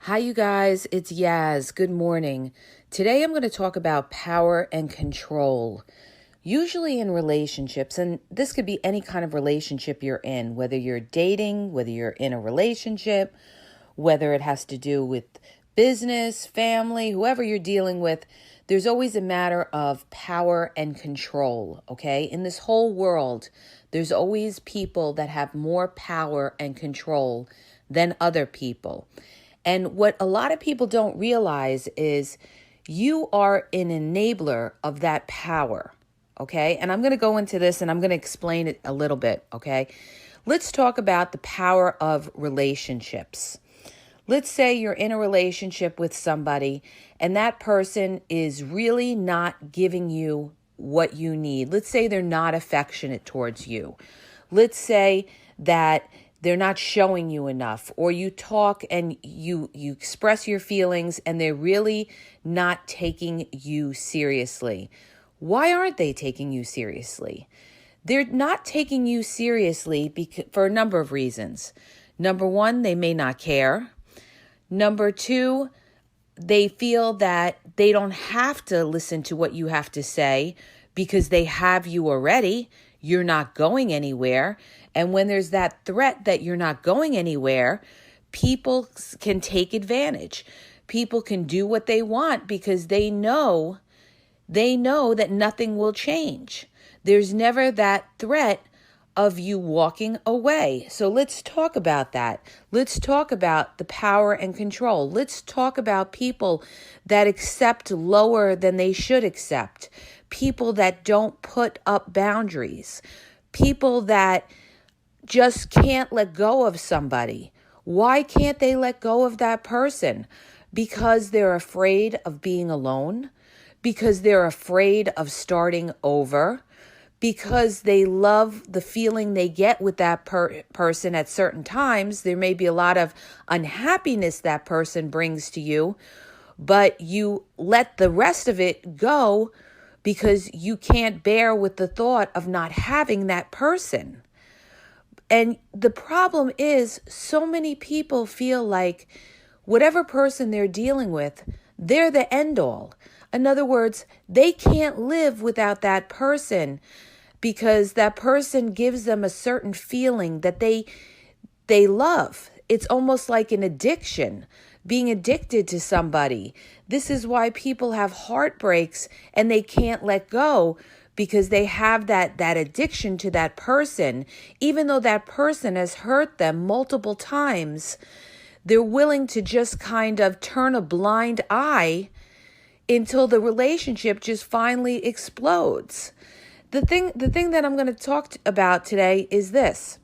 Hi, you guys. It's Yaz. Good morning. Today I'm going to talk about power and control. Usually in relationships, and this could be any kind of relationship you're in, whether you're dating, whether you're in a relationship, whether it has to do with business, family, whoever you're dealing with, there's always a matter of power and control, okay? In this whole world, there's always people that have more power and control than other people. And what a lot of people don't realize is you are an enabler of that power, okay? And I'm going to go into this and I'm going to explain it a little bit, okay? Let's talk about the power of relationships. Let's say you're in a relationship with somebody and that person is really not giving you what you need. Let's say they're not affectionate towards you. Let's say that they're not showing you enough, or you talk and you express your feelings and they're really not taking you seriously. Why aren't they taking you seriously? They're not taking you seriously for a number of reasons. Number one, they may not care. Number two, they feel that they don't have to listen to what you have to say because they have you already. You're not going anywhere. And when there's that threat that you're not going anywhere, people can take advantage. People can do what they want because they know that nothing will change. There's never that threat of you walking away. So let's talk about that. Let's talk about the power and control. Let's talk about people that accept lower than they should accept. People that don't put up boundaries. People that just can't let go of somebody. Why can't they let go of that person? Because they're afraid of being alone. Because they're afraid of starting over. Because they love the feeling they get with that person at certain times. There may be a lot of unhappiness that person brings to you, but you let the rest of it go because you can't bear with the thought of not having that person. And the problem is so many people feel like whatever person they're dealing with, they're the end all. In other words, they can't live without that person because that person gives them a certain feeling that they love. It's almost like an addiction, being addicted to somebody. This is why people have heartbreaks and they can't let go because they have that addiction to that person. Even though that person has hurt them multiple times, they're willing to just kind of turn a blind eye until the relationship just finally explodes. The thing that I'm going to talk about today is this.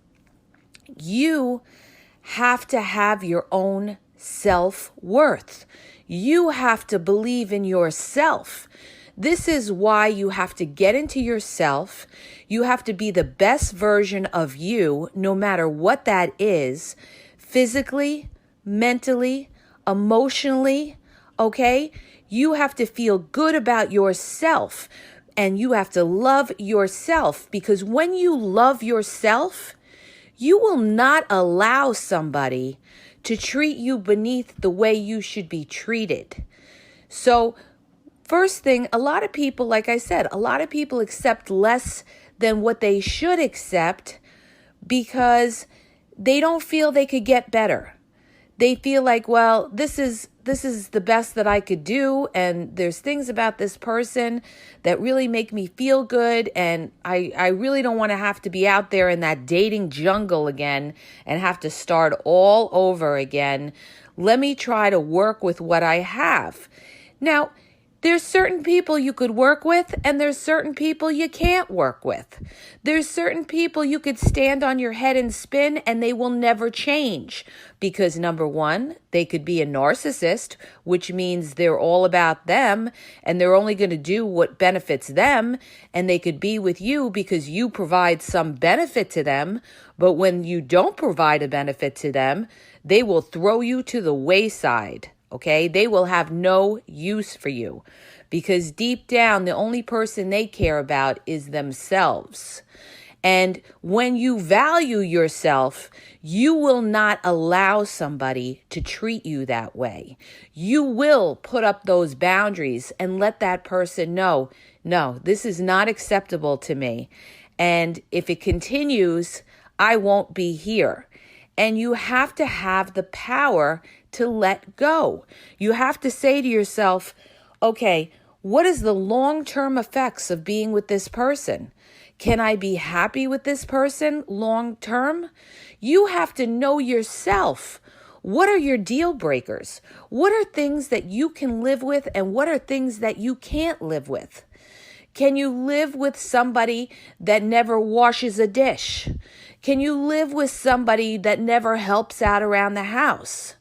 You have to have your own self-worth. You have to believe in yourself. This is why you have to get into yourself. You have to be the best version of you, no matter what that is, physically, mentally, emotionally, okay? You have to feel good about yourself and you have to love yourself because when you love yourself, you will not allow somebody to treat you beneath the way you should be treated. So, first thing, a lot of people, like I said, a lot of people accept less than what they should accept because they don't feel they could get better. They feel like, well, this is the best that I could do, and there's things about this person that really make me feel good, and I really don't want to have to be out there in that dating jungle again and have to start all over again. Let me try to work with what I have. Now, there's certain people you could work with and there's certain people you can't work with. There's certain people you could stand on your head and spin and they will never change because number one, they could be a narcissist, which means they're all about them and they're only going to do what benefits them, and they could be with you because you provide some benefit to them, but when you don't provide a benefit to them, they will throw you to the wayside. Okay, they will have no use for you because deep down, the only person they care about is themselves. And when you value yourself, you will not allow somebody to treat you that way. You will put up those boundaries and let that person know, no, this is not acceptable to me. And if it continues, I won't be here. And you have to have the power to let go. You have to say to yourself, okay, what is the long-term effects of being with this person? Can I be happy with this person long-term? You have to know yourself. What are your deal breakers? What are things that you can live with and what are things that you can't live with? Can you live with somebody that never washes a dish? Can you live with somebody that never helps out around the house?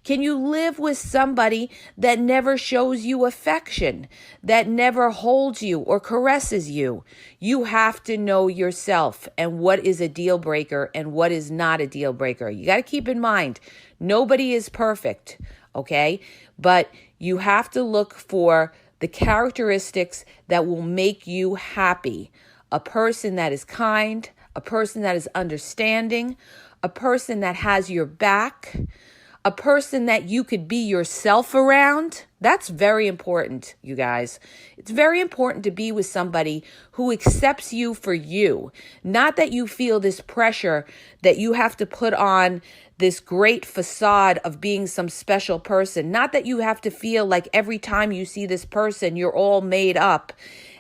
Can you live with somebody that never shows you affection, that never holds you or caresses you? You have to know yourself and what is a deal breaker and what is not a deal breaker. You got to keep in mind, nobody is perfect, okay? But you have to look for the characteristics that will make you happy. A person that is kind, a person that is understanding, a person that has your back, a person that you could be yourself around. That's very important, you guys. It's very important to be with somebody who accepts you for you. Not that you feel this pressure that you have to put on this great facade of being some special person. Not that you have to feel like every time you see this person, you're all made up.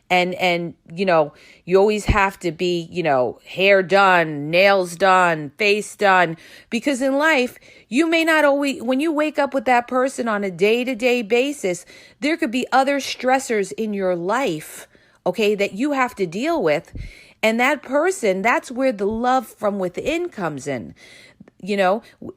And you always have to be, hair done, nails done, face done, because in life, you may not always, when you wake up with that person on a day-to-day basis, there could be other stressors in your life, okay, that you have to deal with. And that person, that's where the love from within comes in.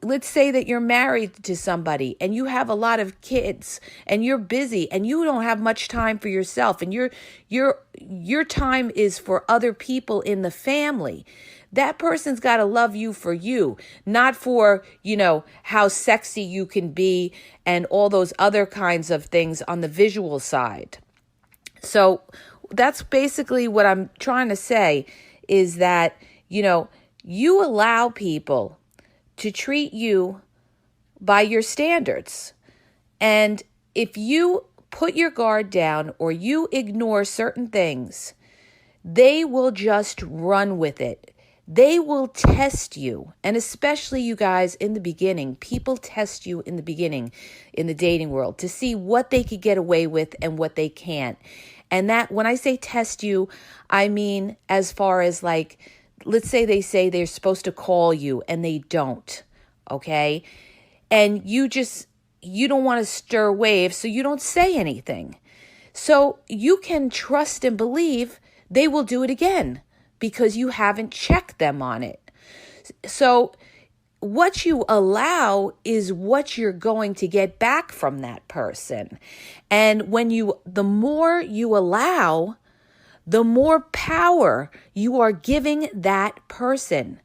Let's say that you're married to somebody and you have a lot of kids and you're busy and you don't have much time for yourself and your time is for other people in the family. That person's got to love you for you, not for, how sexy you can be and all those other kinds of things on the visual side. So that's basically what I'm trying to say is that, you allow people to treat you by your standards. And if you put your guard down or you ignore certain things, they will just run with it. They will test you. And especially you guys in the beginning, people test you in the beginning in the dating world to see what they could get away with and what they can't. And that when I say test you, I mean as far as let's say they're supposed to call you and they don't, okay? And you don't want to stir waves, so you don't say anything. So you can trust and believe they will do it again because you haven't checked them on it. So what you allow is what you're going to get back from that person. And the more you allow, the more power you are giving that person,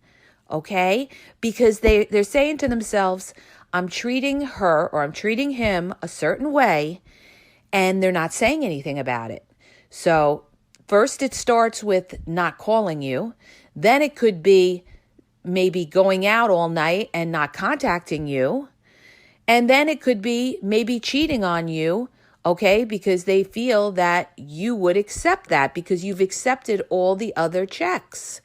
okay? Because they're saying to themselves, I'm treating her or I'm treating him a certain way, and they're not saying anything about it. So first it starts with not calling you. Then it could be maybe going out all night and not contacting you. And then it could be maybe cheating on you, okay, because they feel that you would accept that because you've accepted all the other checks.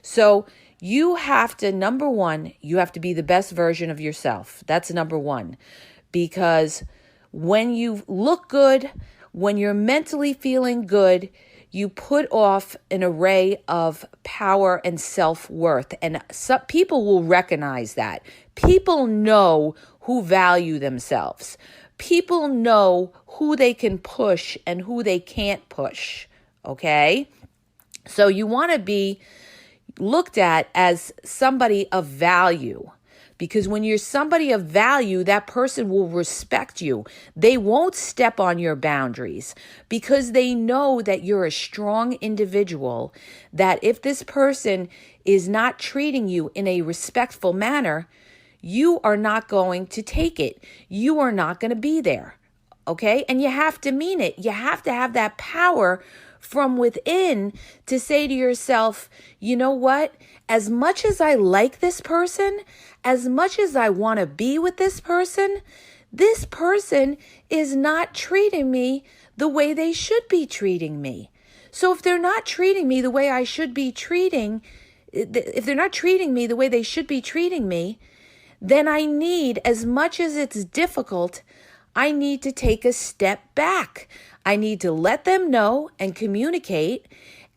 So you have to, number one, you have to be the best version of yourself. That's number one. Because when you look good, when you're mentally feeling good, you put off an array of power and self-worth. And some people will recognize that. People know who value themselves. People know who they can push and who they can't push, okay? So you want to be looked at as somebody of value, because when you're somebody of value, that person will respect you. They won't step on your boundaries because they know that you're a strong individual, that if this person is not treating you in a respectful manner, you are not going to take it. You are not going to be there, okay? And you have to mean it. You have to have that power from within to say to yourself, you know what? As much as I like this person, as much as I want to be with this person is not treating me the way they should be treating me. So if they're not treating me the way I should be treating, if they're not treating me the way they should be treating me, then I need, as much as it's difficult, I need to take a step back. I need to let them know and communicate.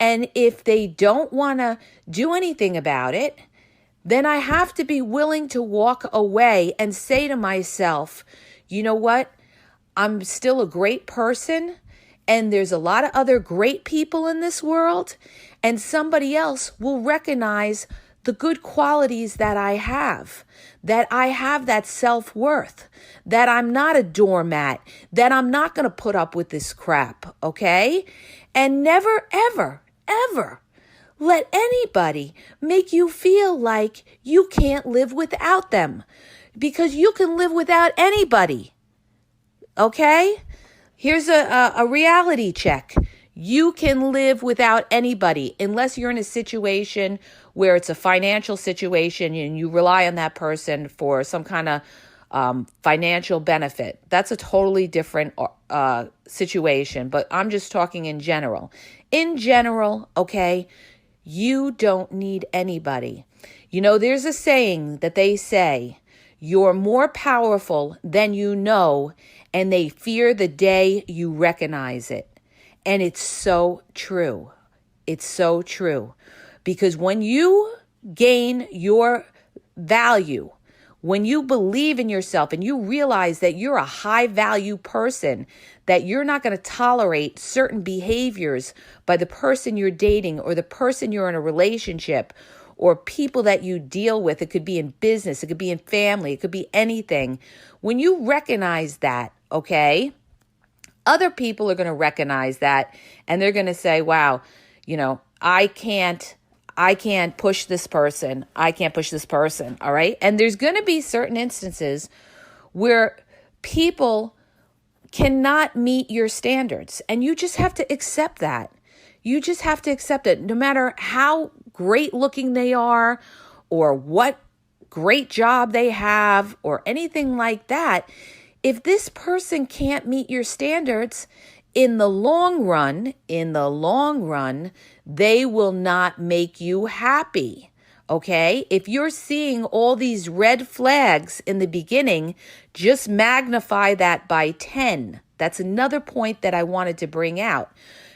And if they don't want to do anything about it, then I have to be willing to walk away and say to myself, you know what? I'm still a great person, and there's a lot of other great people in this world, and somebody else will recognize the good qualities that I have that self-worth, that I'm not a doormat, that I'm not going to put up with this crap, okay? And never, ever, ever let anybody make you feel like you can't live without them, because you can live without anybody, okay? Here's a reality check. You can live without anybody unless you're in a situation where it's a financial situation and you rely on that person for some kind of financial benefit. That's a totally different situation, but I'm just talking in general. In general, okay, you don't need anybody. You know, there's a saying that they say, you're more powerful than you know, and they fear the day you recognize it. And it's so true. It's so true. Because when you gain your value, when you believe in yourself and you realize that you're a high value person, that you're not going to tolerate certain behaviors by the person you're dating or the person you're in a relationship or people that you deal with, it could be in business, it could be in family, it could be anything. When you recognize that, okay, other people are going to recognize that and they're going to say, wow, you know, I can't push this person. I can't push this person. All right. And there's going to be certain instances where people cannot meet your standards, and you just have to accept that. You just have to accept it, no matter how great looking they are or what great job they have or anything like that. If this person can't meet your standards, in the long run, they will not make you happy. Okay? If you're seeing all these red flags in the beginning, just magnify that by 10. That's another point that I wanted to bring out,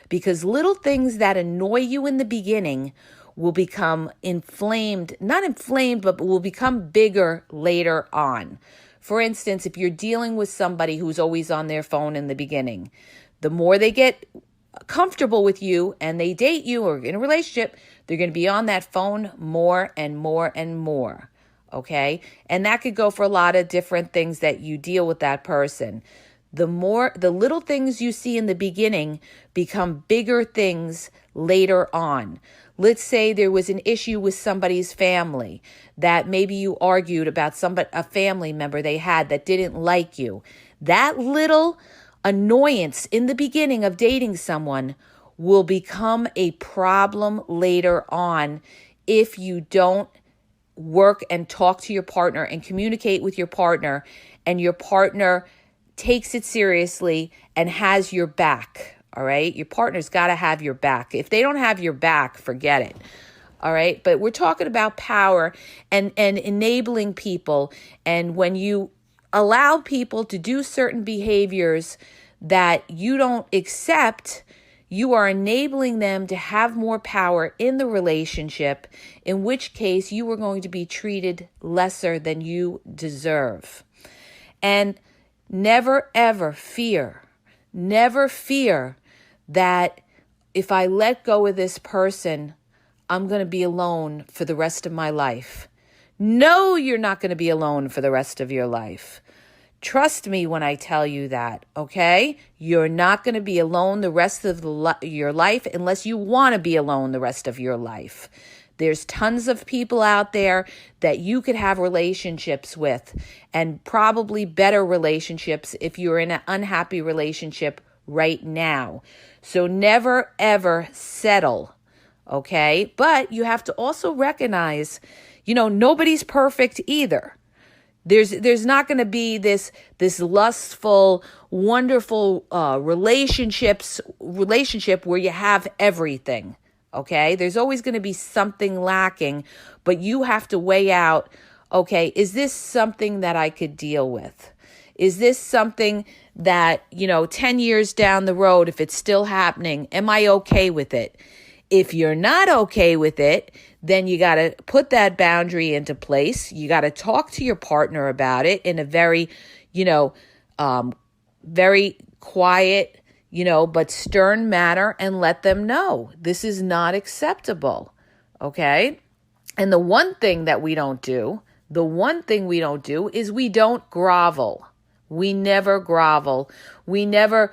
because little things that annoy you in the beginning will become not inflamed, but will become bigger later on. For instance, if you're dealing with somebody who's always on their phone in the beginning, the more they get comfortable with you and they date you or in a relationship, they're going to be on that phone more and more and more. Okay? And that could go for a lot of different things that you deal with that person. The little things you see in the beginning become bigger things later on. Let's say there was an issue with somebody's family, that maybe you argued about a family member they had that didn't like you. That little annoyance in the beginning of dating someone will become a problem later on if you don't work and talk to your partner and communicate with your partner, and your partner takes it seriously and has your back. All right. Your partner's got to have your back. If they don't have your back, forget it. All right. But we're talking about power and enabling people. And when you allow people to do certain behaviors that you don't accept, you are enabling them to have more power in the relationship, in which case you are going to be treated lesser than you deserve. And never, ever fear that if I let go of this person, I'm going to be alone for the rest of my life. No, you're not going to be alone for the rest of your life. Trust me when I tell you that, okay? You're not going to be alone the rest of your life unless you want to be alone the rest of your life. There's tons of people out there that you could have relationships with, and probably better relationships if you're in an unhappy relationship right now. So never, ever settle. Okay. But you have to also recognize, nobody's perfect either. There's not going to be this lustful, wonderful relationship where you have everything. Okay, there's always going to be something lacking, but you have to weigh out, okay, is this something that I could deal with? Is this something that, 10 years down the road, if it's still happening, am I okay with it? If you're not okay with it, then you got to put that boundary into place. You got to talk to your partner about it in a very, very quiet, but stern manner, and let them know this is not acceptable. Okay. And the one thing we don't do is we don't grovel. We never grovel. We never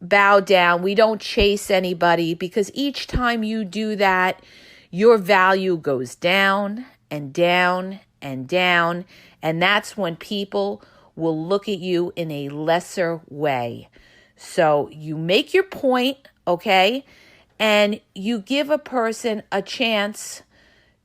bow down. We don't chase anybody, because each time you do that, your value goes down and down and down. And that's when people will look at you in a lesser way. So you make your point, okay? And you give a person a chance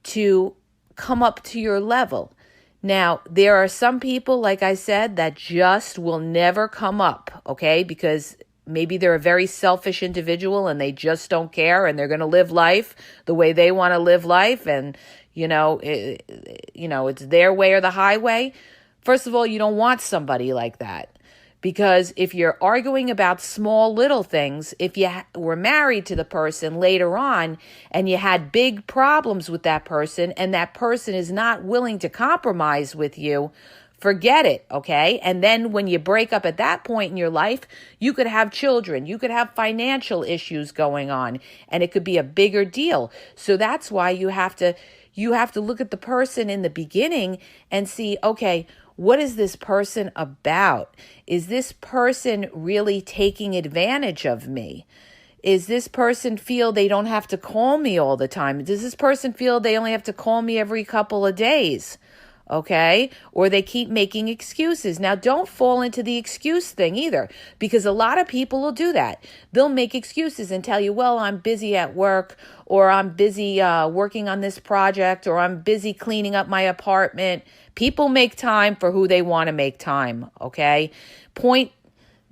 to come up to your level. Now, there are some people, like I said, that just will never come up, okay? Because maybe they're a very selfish individual and they just don't care, and they're going to live life the way they want to live life. And, it's their way or the highway. First of all, you don't want somebody like that. Because if you're arguing about small little things, if you were married to the person later on and you had big problems with that person, and that person is not willing to compromise with you, forget it, okay? And then when you break up at that point in your life, you could have children, you could have financial issues going on, and it could be a bigger deal. So that's why you have to look at the person in the beginning and see, okay, what is this person about? Is this person really taking advantage of me? Is this person feel they don't have to call me all the time? Does this person feel they only have to call me every couple of days? Okay? Or they keep making excuses. Now, don't fall into the excuse thing either, because a lot of people will do that. They'll make excuses and tell you, well, I'm busy at work, or I'm busy working on this project, or I'm busy cleaning up my apartment. People make time for who they want to make time, okay? Point,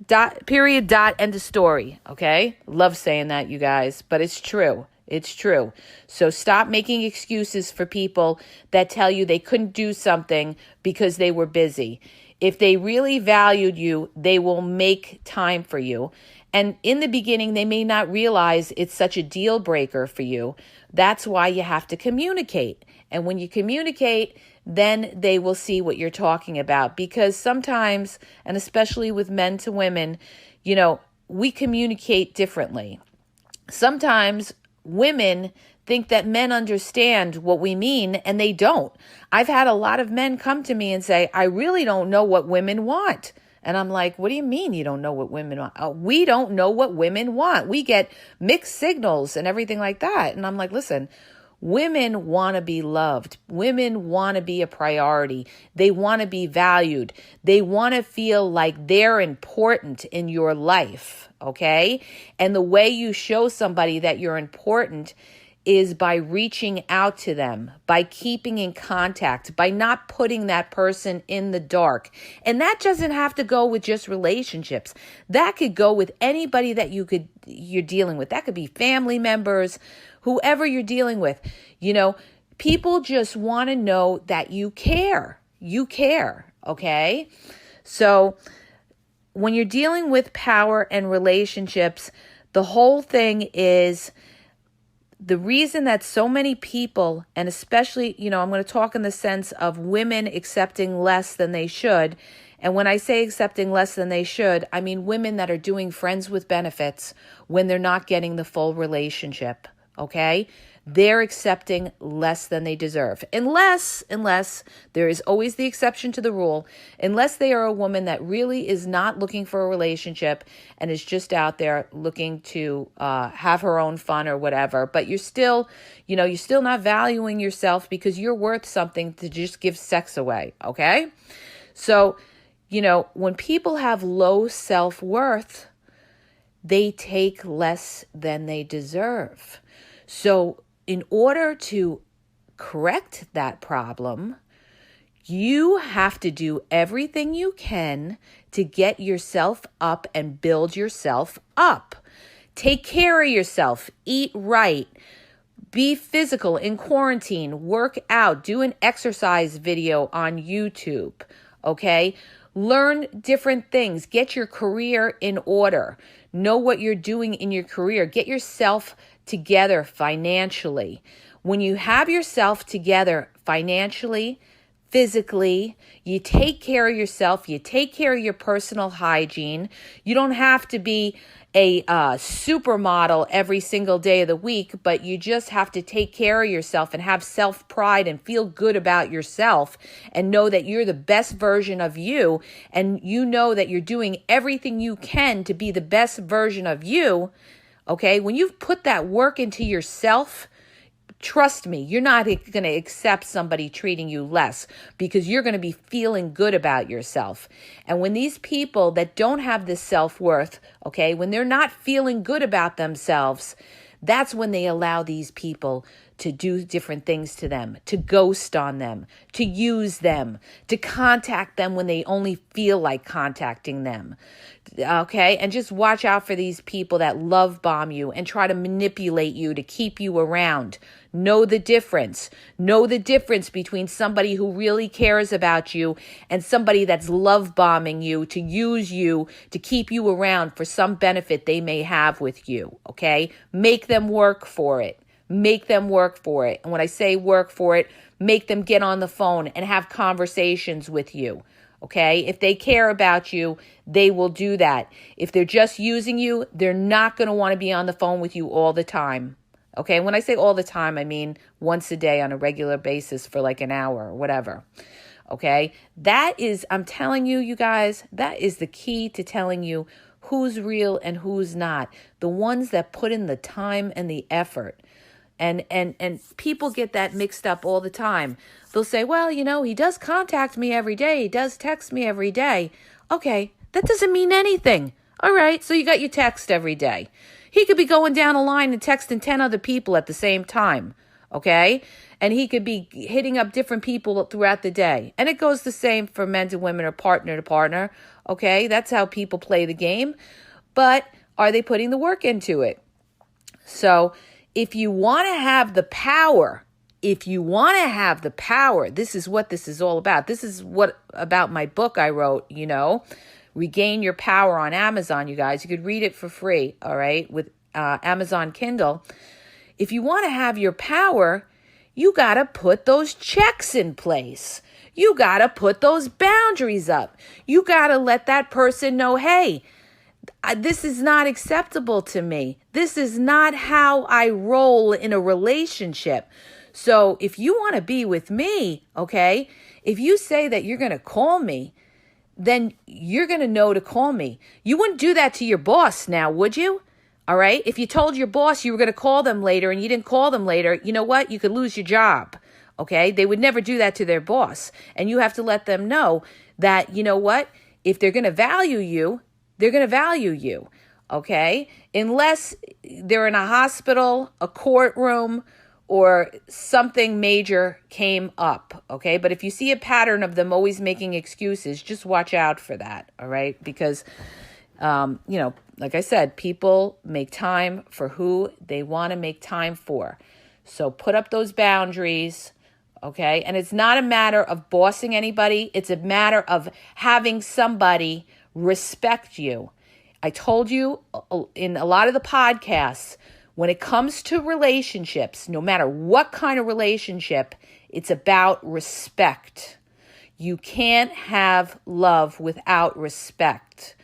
dot, period, dot, end of story, okay? Love saying that, you guys, but it's true. It's true. So stop making excuses for people that tell you they couldn't do something because they were busy. If they really valued you, they will make time for you. And in the beginning, they may not realize it's such a deal breaker for you. That's why you have to communicate. And when you communicate, then they will see what you're talking about. Because sometimes, and especially with men to women, we communicate differently. Sometimes women think that men understand what we mean, and they don't. I've had a lot of men come to me and say, I really don't know what women want. And I'm like, what do you mean you don't know what women want? We don't know what women want. We get mixed signals and everything like that. And I'm like, listen, women want to be loved. Women want to be a priority. They want to be valued. They want to feel like they're important in your life, okay? And the way you show somebody that you're important is by reaching out to them, by keeping in contact, by not putting that person in the dark. And that doesn't have to go with just relationships. That could go with anybody that you're dealing with. That could be family members, whoever you're dealing with. People just want to know that you care. You care, okay? So when you're dealing with power and relationships, the whole thing is the reason that so many people, and especially, I'm going to talk in the sense of women accepting less than they should. And when I say accepting less than they should, I mean women that are doing friends with benefits when they're not getting the full relationship, okay? They're accepting less than they deserve. Unless there is always the exception to the rule, unless they are a woman that really is not looking for a relationship and is just out there looking to have her own fun or whatever. But you're still not valuing yourself because you're worth something to just give sex away, okay? So, when people have low self-worth, they take less than they deserve. So in order to correct that problem, you have to do everything you can to get yourself up and build yourself up. Take care of yourself, eat right, be physical in quarantine, work out, do an exercise video on YouTube, okay? Learn different things, get your career in order, know what you're doing in your career, get yourself together financially. When you have yourself together financially, physically, you take care of yourself, you take care of your personal hygiene. You don't have to be a supermodel every single day of the week, but you just have to take care of yourself and have self-pride and feel good about yourself and know that you're the best version of you, and you know that you're doing everything you can to be the best version of you, okay? When you've put that work into yourself, trust me, you're not going to accept somebody treating you less, because you're going to be feeling good about yourself. And when these people that don't have this self-worth, okay, when they're not feeling good about themselves, that's when they allow these people to do different things to them, to ghost on them, to use them, to contact them when they only feel like contacting them. Okay? And just watch out for these people that love bomb you and try to manipulate you to keep you around. Know the difference. Know the difference between somebody who really cares about you and somebody that's love bombing you to use you to keep you around for some benefit they may have with you. Okay? Make them work for it. Make them work for it. And when I say work for it, make them get on the phone and have conversations with you. Okay? If they care about you, they will do that. If they're just using you, they're not going to want to be on the phone with you all the time. Okay? When I say all the time, I mean once a day on a regular basis for like an hour or whatever. Okay? That is, I'm telling you, you guys, that is the key to telling you who's real and who's not. The ones that put in the time and the effort. And people get that mixed up all the time. They'll say, well, you know, he does contact me every day. He does text me every day. Okay, that doesn't mean anything. All right, so you got your text every day. He could be going down a line and texting 10 other people at the same time, okay? And he could be hitting up different people throughout the day. And it goes the same for men to women or partner to partner, okay? That's how people play the game. But are they putting the work into it? So if you want to have the power, this is what this is all about. This is what about my book I wrote, you know, Regain Your Power, on Amazon, you guys. You could read it for free, all right, with Amazon Kindle. If you want to have your power, you got to put those checks in place. You got to put those boundaries up. You got to let that person know, hey, this is not acceptable to me. This is not how I roll in a relationship. So if you want to be with me, okay, if you say that you're going to call me, then you're going to know to call me. You wouldn't do that to your boss now, would you? All right. If you told your boss you were going to call them later and you didn't call them later, you know what? You could lose your job. Okay. They would never do that to their boss. And you have to let them know that, you know what? If they're going to value you, they're going to value you. Okay. Unless they're in a hospital, a courtroom, or something major came up, okay? But if you see a pattern of them always making excuses, just watch out for that, all right? Because, you know, like I said, people make time for who they want to make time for. So put up those boundaries, okay? And it's not a matter of bossing anybody. It's a matter of having somebody respect you. I told you in a lot of the podcasts, when it comes to relationships, no matter what kind of relationship, it's about respect. You can't have love without respect.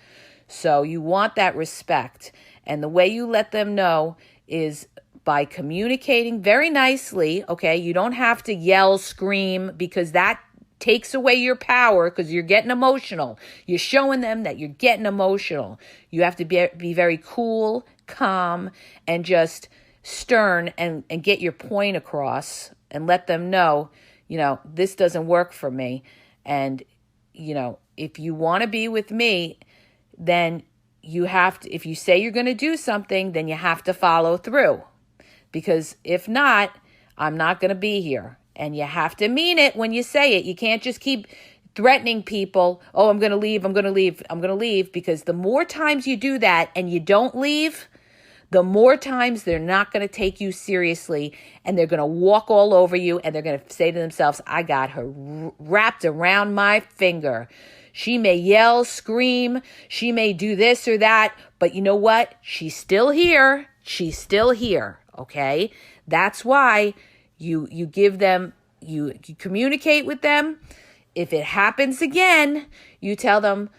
So you want that respect. And the way you let them know is by communicating very nicely, okay? You don't have to yell, scream, because that takes away your power because you're getting emotional. You're showing them that you're getting emotional. You have to be very cool, calm, and just stern and get your point across and let them know, you know, this doesn't work for me. And, you know, if you want to be with me, then you have to, if you say you're going to do something, then you have to follow through. Because if not, I'm not going to be here. And you have to mean it when you say it. You can't just keep threatening people. Oh, I'm going to leave. I'm going to leave. I'm going to leave. Because the more times you do that and you don't leave, the more times they're not going to take you seriously, and they're going to walk all over you, and they're going to say to themselves, I got her wrapped around my finger. She may yell, scream, she may do this or that, but you know what? She's still here. She's still here, okay? That's why you give them, you communicate with them. If it happens again, you tell them,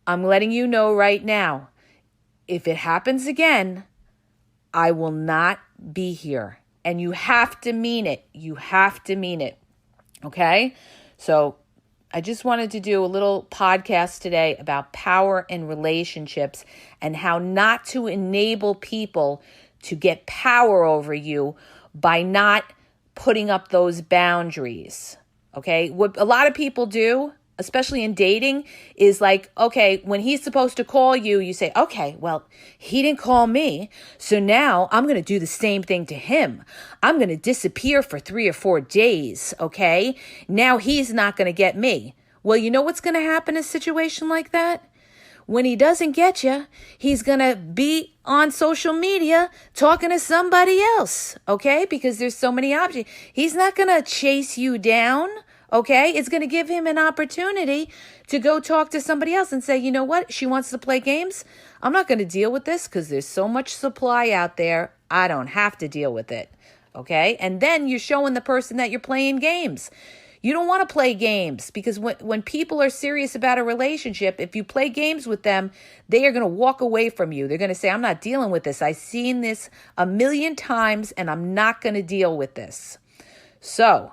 I'm letting you know right now, if it happens again, I will not be here. And you have to mean it. You have to mean it. Okay? So I just wanted to do a little podcast today about power in relationships and how not to enable people to get power over you by not putting up those boundaries. Okay? What a lot of people do, especially in dating, is like, okay, when he's supposed to call you, you say, okay, well, he didn't call me, so now I'm going to do the same thing to him. I'm going to disappear for 3 or 4 days, okay? Now he's not going to get me. Well, you know what's going to happen in a situation like that? When he doesn't get you, he's going to be on social media talking to somebody else, okay? Because there's so many options. He's not going to chase you down. Okay, it's going to give him an opportunity to go talk to somebody else and say, you know what, she wants to play games. I'm not going to deal with this because there's so much supply out there. I don't have to deal with it. Okay, and then you're showing the person that you're playing games. You don't want to play games because when people are serious about a relationship, if you play games with them, they are going to walk away from you. They're going to say, I'm not dealing with this. I've seen this 1,000,000 times and I'm not going to deal with this. So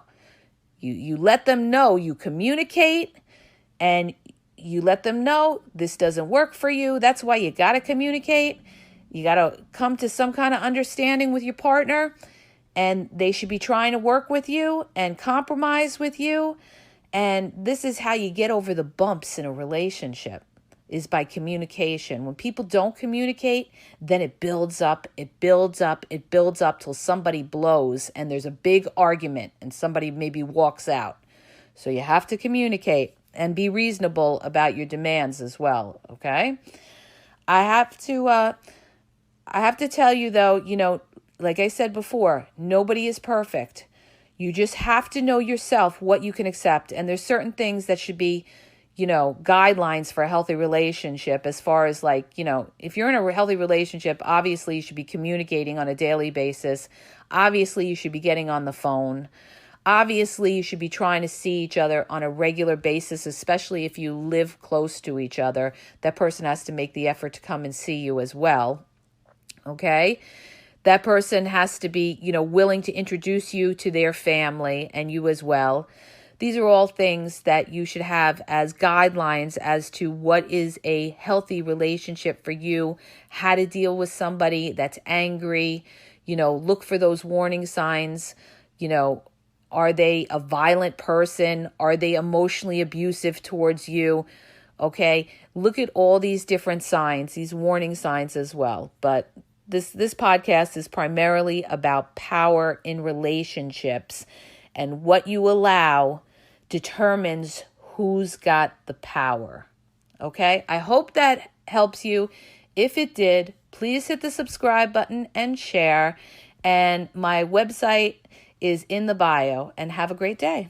You let them know, you communicate, and you let them know this doesn't work for you. That's why you got to communicate. You got to come to some kind of understanding with your partner, and they should be trying to work with you and compromise with you. And this is how you get over the bumps in a relationship, is by communication. When people don't communicate, then it builds up, it builds up, it builds up till somebody blows and there's a big argument and somebody maybe walks out. So you have to communicate and be reasonable about your demands as well, okay? I have to tell you though, you know, like I said before, nobody is perfect. You just have to know yourself what you can accept, and there's certain things that should be, you know, guidelines for a healthy relationship, as far as like, you know, if you're in a healthy relationship, obviously you should be communicating on a daily basis. Obviously you should be getting on the phone. Obviously you should be trying to see each other on a regular basis, especially if you live close to each other. That person has to make the effort to come and see you as well. Okay? That person has to be, you know, willing to introduce you to their family and you as well. These are all things that you should have as guidelines as to what is a healthy relationship for you, how to deal with somebody that's angry. You know, look for those warning signs. You know, are they a violent person? Are they emotionally abusive towards you? Okay, look at all these different signs, these warning signs as well. But this podcast is primarily about power in relationships, and what you allow determines who's got the power. Okay? I hope that helps you. If it did, please hit the subscribe button and share. And my website is in the bio. And have a great day.